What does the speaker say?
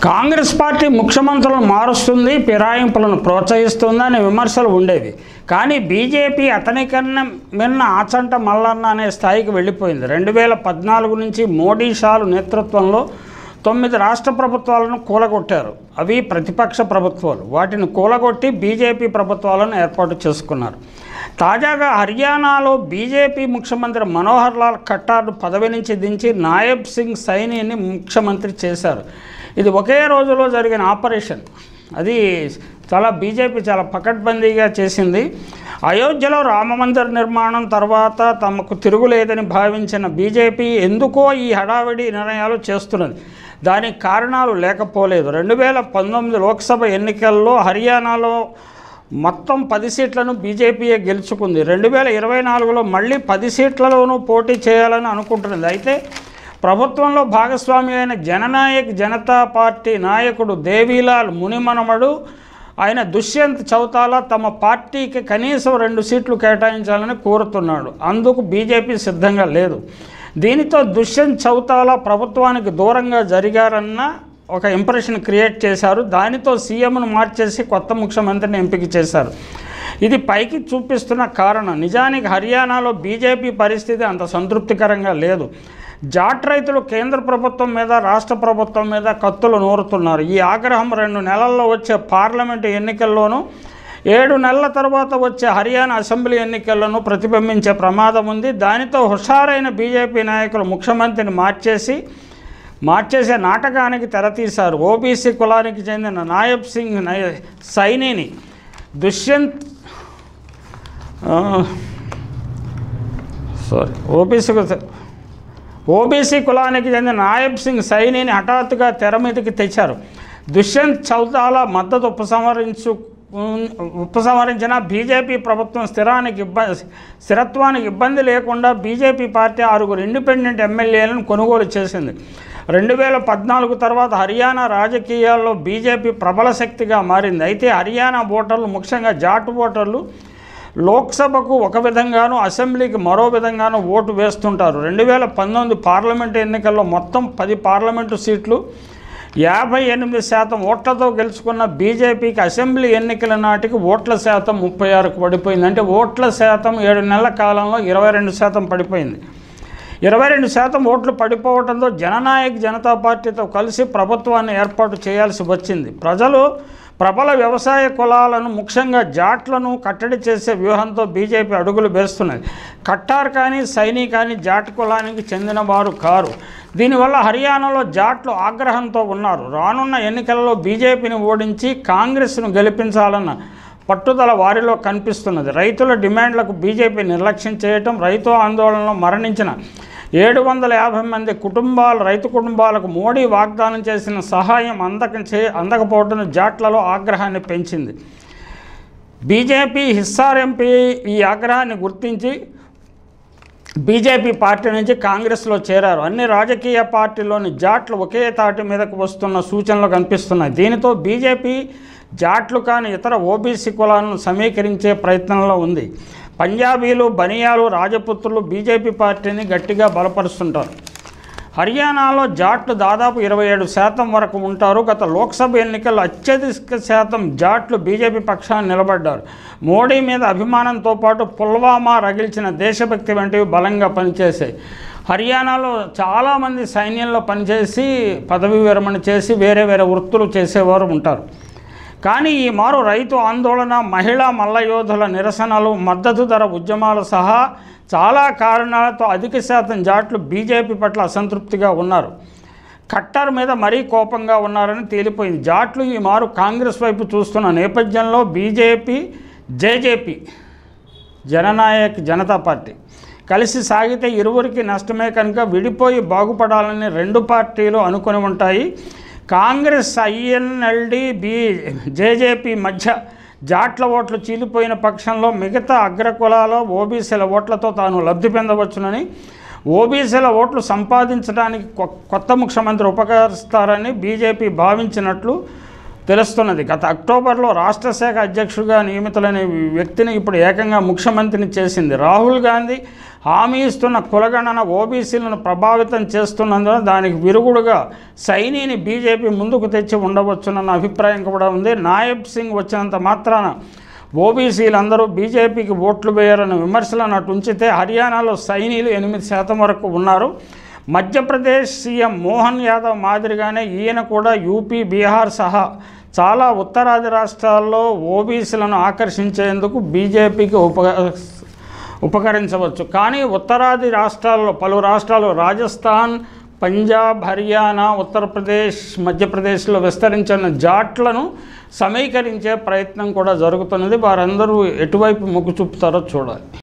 Congress party ముఖ్యమంత్రులను మారుస్తుంది, ఫిరాయింపులను ప్రోత్సహిస్తుంది అనే విమర్శలు ఉండేవి. కానీ బీజేపీ అతనికన్నా మిన్న ఆచంట మల్లన్న అనే స్థాయికి వెళ్ళిపోయింది. 2014 నుంచి మోడీ షాలు నేతృత్వంలో 9 రాష్ట్ర ప్రభుత్వాలను కూలగొట్టారు. అవి ప్రతిపక్ష ప్రభుత్వాలు. వాటిని కూలగొట్టి బీజేపీ ప్రభుత్వాలను ఏర్పాటు చేసుకున్నారు. తాజాగా హర్యానాలో బీజేపీ ముఖ్యమంత్రి మనోహర్ లాల్ ఖట్టార్ను పదవి నుంచి దించి నాయబ్ సింగ్ సైనీని ముఖ్యమంత్రి చేశారు. ఇది ఒకే రోజులో జరిగిన ఆపరేషన్. అది బీజేపీ చాలా పకడ్బందీగా చేసింది. అయోధ్యలో రామమందిర నిర్మాణం తర్వాత తమకు తిరుగులేదని భావించిన బీజేపీ ఎందుకో ఈ హడావిడి నిర్ణయాలు చేస్తున్నది. దానికి కారణాలు లేకపోలేదు. 2019 లోక్సభ ఎన్నికల్లో హర్యానాలో మొత్తం 10 సీట్లను బీజేపీయే గెలుచుకుంది. 2024లో మళ్ళీ 10 సీట్లలోనూ పోటీ చేయాలని అనుకుంటున్నది. అయితే ప్రభుత్వంలో భాగస్వామి అయిన జననాయక్ జనతా పార్టీ నాయకుడు దేవీలాల్ మునిమనమడు ఆయన దుష్యంత్ చౌతాలా తమ పార్టీకి కనీసం 2 సీట్లు కేటాయించాలని కోరుతున్నాడు. అందుకు బీజేపీ సిద్ధంగా లేదు. దీనితో దుష్యంత్ చౌతాలా ప్రభుత్వానికి దూరంగా జరిగారన్న ఒక ఇంప్రెషన్ క్రియేట్ చేశారు. దానితో సీఎంను మార్చేసి కొత్త ముఖ్యమంత్రిని ఎంపిక చేశారు. ఇది పైకి చూపిస్తున్న కారణం. నిజానికి హర్యానాలో బీజేపీ పరిస్థితి అంత సంతృప్తికరంగా లేదు. జాట్ రైతులు కేంద్ర ప్రభుత్వం మీద, రాష్ట్ర ప్రభుత్వం మీద కత్తులు నూరుతున్నారు. ఈ ఆగ్రహం 2 నెలల్లో వచ్చే పార్లమెంటు ఎన్నికల్లోనూ 7 నెలల తర్వాత వచ్చే హర్యానా అసెంబ్లీ ఎన్నికల్లోనూ ప్రతిబింబించే ప్రమాదం ఉంది. దానితో హుషారైన బీజేపీ నాయకులు ముఖ్యమంత్రిని మార్చేసే నాటకానికి తెరతీశారు. ఓబీసీ కులానికి చెందిన నాయబ్ సింగ్ సైనీని ఓబీసీ కులానికి చెందిన నాయబ్ సింగ్ సైనీని హఠాత్తుగా తెర మీదకి తెచ్చారు. దుష్యంత్ చౌతాలా మద్దతు ఉపసంహరించిన బీజేపీ ప్రభుత్వం స్థిరత్వానికి ఇబ్బంది లేకుండా బీజేపీ పార్టీ 6 ఇండిపెండెంట్ ఎమ్మెల్యేలను కొనుగోలు చేసింది. 2014 తర్వాత హర్యానా రాజకీయాల్లో బీజేపీ ప్రబల శక్తిగా మారింది. అయితే హర్యానా ఓటర్లు, ముఖ్యంగా జాట్ ఓటర్లు లోక్సభకు ఒక విధంగానూ, అసెంబ్లీకి మరో విధంగానూ ఓటు వేస్తుంటారు. 2019 పార్లమెంటు ఎన్నికల్లో మొత్తం 10 పార్లమెంటు సీట్లు 58% ఓట్లతో గెలుచుకున్న బీజేపీకి అసెంబ్లీ ఎన్నికల నాటికి ఓట్ల శాతం 36కు పడిపోయింది. అంటే ఓట్ల శాతం 7 నెలల కాలంలో 22% పడిపోయింది. 22% ఓట్లు పడిపోవడంతో జననాయక్ జనతా పార్టీతో కలిసి ప్రభుత్వాన్ని ఏర్పాటు చేయాల్సి వచ్చింది. ప్రజలు ప్రబల వ్యవసాయ కులాలను, ముఖ్యంగా జాట్లను కట్టడి చేసే వ్యూహంతో బీజేపీ అడుగులు వేస్తున్నది. ఖట్టార్ కానీ సైనీ కానీ జాట్ కులానికి చెందిన వారు కారు. దీనివల్ల హర్యానాలో జాట్లు ఆగ్రహంతో ఉన్నారు. రానున్న ఎన్నికలలో బీజేపీని ఓడించి కాంగ్రెస్ను గెలిపించాలన్న పట్టుదల వారిలో కనిపిస్తున్నది. రైతుల డిమాండ్లకు బీజేపీ నిర్లక్ష్యం చేయటం, రైతు ఆందోళనలో మరణించిన 750 మంది రైతు కుటుంబాలకు మోడీ వాగ్దానం చేసిన సహాయం అందకపోవడం జాట్లలో ఆగ్రహాన్ని పెంచింది. బీజేపీ హిస్సార్ ఎంపీ ఈ ఆగ్రహాన్ని గుర్తించి బీజేపీ పార్టీ నుంచి కాంగ్రెస్లో చేరారు. అన్ని రాజకీయ పార్టీల్లోని జాట్లు ఒకే తాటి మీదకు వస్తున్న సూచనలు కనిపిస్తున్నాయి. దీనితో బీజేపీ జాట్లు కాని ఇతర ఓబీసీ కులాలను సమీకరించే ప్రయత్నంలో ఉంది. పంజాబీలు, బనియాలు, రాజపుత్రులు బీజేపీ పార్టీని గట్టిగా బలపరుస్తుంటారు. హర్యానాలో జాట్లు దాదాపు 27% వరకు ఉంటారు. గత లోక్సభ ఎన్నికల్లో అత్యధిక శాతం జాట్లు బీజేపీ పక్షాన్ని నిలబడ్డారు. మోడీ మీద అభిమానంతో పాటు పుల్వామా రగిల్చిన దేశభక్తి వంటివి బలంగా పనిచేశాయి. హర్యానాలో చాలామంది సైన్యంలో పనిచేసి పదవీ విరమణ చేసి వేరే వృత్తులు చేసేవారు ఉంటారు. కానీ ఈ మారు రైతు ఆందోళన, మహిళా మల్లయోధుల నిరసనలు, మద్దతు ధర ఉద్యమాలు సహా చాలా కారణాలతో అధిక శాతం జాట్లు బీజేపీ పట్ల అసంతృప్తిగా ఉన్నారు. ఖట్టర్ మీద మరీ కోపంగా ఉన్నారని తేలిపోయింది. జాట్లు ఈ మారు కాంగ్రెస్ వైపు చూస్తున్న నేపథ్యంలో జేజేపీ జననాయక్ జనతా పార్టీ కలిసి సాగితే ఇరువురికి నష్టమే కనుక విడిపోయి బాగుపడాలని 2 పార్టీలు అనుకుని ఉంటాయి. కాంగ్రెస్, ఐఎన్ఎల్డీ, జేజేపీ మధ్య జాట్ల ఓట్లు చీలిపోయిన పక్షంలో మిగతా అగ్రకులాల ఓబీసీల ఓట్లతో తాను లబ్ధి పొందవచ్చునని, ఓబీసీల ఓట్లు సంపాదించడానికి కొత్త ముఖ్యమంత్రి ఉపకరిస్తారని బీజేపీ భావించినట్లు తెలుస్తున్నది. గత అక్టోబర్లో రాష్ట్ర శాఖ అధ్యక్షుడిగా నియమితులైన వ్యక్తిని ఇప్పుడు ఏకంగా ముఖ్యమంత్రిని చేసింది. రాహుల్ గాంధీ హామీ ఇస్తున్న కులగణన ఓబీసీలను ప్రభావితం చేస్తున్నందున దానికి విరుగుడుగా సైనీని బీజేపీ ముందుకు తెచ్చి ఉండవచ్చునన్న అభిప్రాయం కూడా ఉంది. నాయబ్ సింగ్ వచ్చినంత మాత్రాన ఓబీసీలందరూ బీజేపీకి ఓట్లు వేయాలన్న విమర్శలను అటు ఉంచితే హర్యానాలో సైనీలు 8% వరకు ఉన్నారు. మధ్యప్రదేశ్ సీఎం మోహన్ యాదవ్ మాదిరిగానే ఈయన కూడా యూపీ, బీహార్ సహా చాలా ఉత్తరాది రాష్ట్రాల్లో ఓబీసీలను ఆకర్షించేందుకు బీజేపీకి ఉపకరించవచ్చు. కానీ ఉత్తరాది రాష్ట్రాల్లో పలు రాష్ట్రాలు రాజస్థాన్, పంజాబ్, హర్యానా, ఉత్తరప్రదేశ్, మధ్యప్రదేశ్లో విస్తరించిన జాట్లను సమీకరించే ప్రయత్నం కూడా జరుగుతున్నది. వారందరూ ఎటువైపు మొగ్గు చూపుతారో చూడాలి.